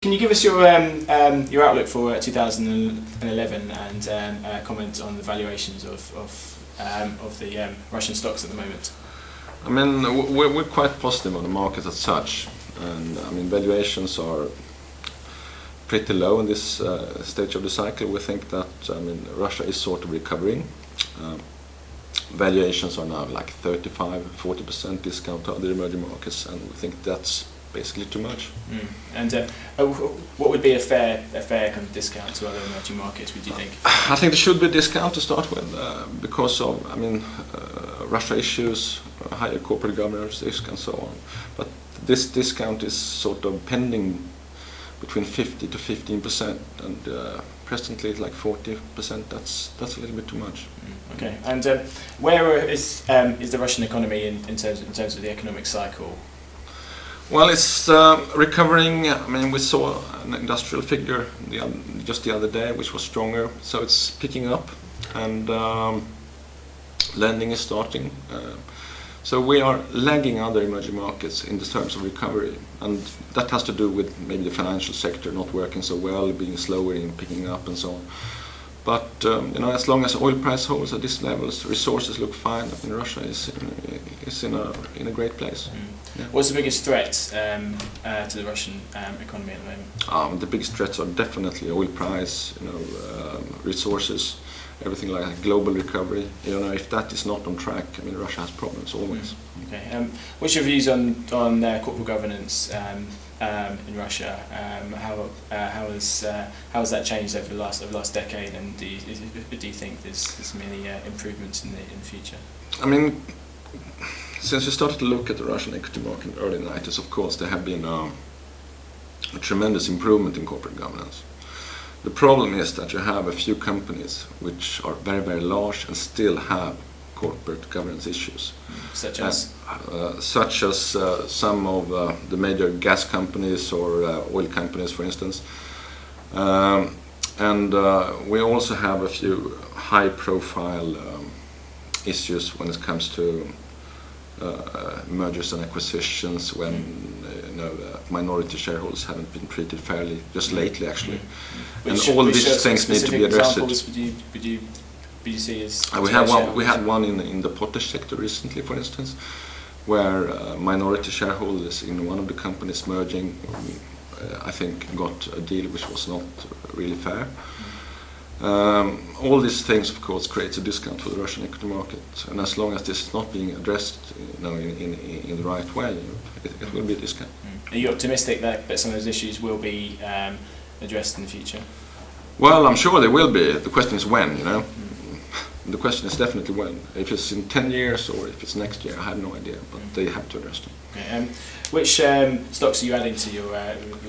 Can you give us your outlook for 2011 and comment on the valuations of the Russian stocks at the moment? I mean, we're quite positive on the market as such, and I mean valuations are pretty low in this stage of the cycle. We think that Russia is sort of recovering. Valuations are now like 35-40% discount to other emerging markets, and we think that's basically too much. And what would be a fair kind of discount to other emerging markets, would you think? I think there should be a discount to start with because of Russia issues, higher corporate governance risk and so on. But this discount is sort of pending between 50 to 15%, and presently it's like 40%. That's a little bit too much. Okay. And where is the Russian economy in terms of the economic cycle? Well, it's recovering. I mean, we saw an industrial figure just the other day, which was stronger. So it's picking up, and lending is starting. So we are lagging other emerging markets in the terms of recovery, and that has to do with maybe the financial sector not working so well, being slower in picking up and so on. But as long as oil price holds at this levels, resources look fine. I mean, Russia is in a great place. Yeah. What's the biggest threat to the Russian economy at the moment? The biggest threats are definitely oil price, resources, everything like that, global recovery. If that is not on track, I mean, Russia has problems always. Okay. What's your views on corporate governance in Russia? How has that changed over the last decade? And do you think there's many improvements in the future? I mean, since we started to look at the Russian equity market in the early 90s, of course, there have been a tremendous improvement in corporate governance. The problem is that you have a few companies which are very, very large and still have corporate governance issues. Such as? Such as some of the major gas companies or oil companies, for instance. And we also have a few high-profile issues when it comes to mergers and acquisitions, when minority shareholders haven't been treated fairly, just lately actually. And all these things need to be addressed. Would you see as we had one in the potash sector recently, for instance, where minority shareholders in one of the companies merging, I think, got a deal which was not really fair. All these things, of course, creates a discount for the Russian equity market, and as long as this is not being addressed, in the right way, it will be a discount. Are you optimistic that some of those issues will be addressed in the future? Well, I'm sure they will be. The question is when. The question is definitely when. If it's in 10 years or if it's next year, I have no idea, but they have to address them. Okay. Which stocks are you adding to your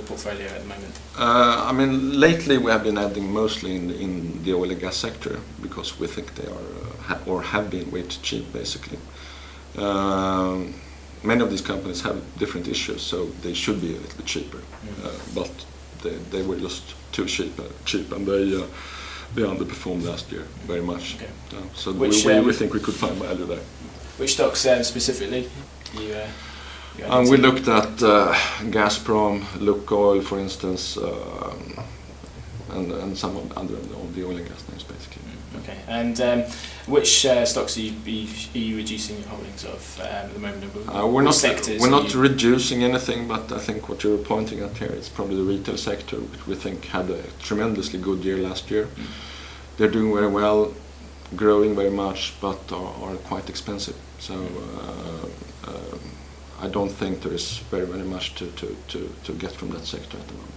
portfolio at the moment? I mean, lately we have been adding mostly in the oil and gas sector because we think they are or have been way too cheap, basically. Many of these companies have different issues, so they should be a little bit cheaper, but they were just too cheap, and they underperformed last year very much. Okay. So we think we could find value there. Which stocks specifically? We looked at Gazprom, Lukoil, for instance, and some of the oil and gas names, basically. Okay. And which stocks are you reducing your holdings of at the moment? We're not reducing anything, but I think what you're pointing at here is probably the retail sector, which we think had a tremendously good year last year. They're doing very well, growing very much, but are quite expensive. So I don't think there is very much to get from that sector at the moment.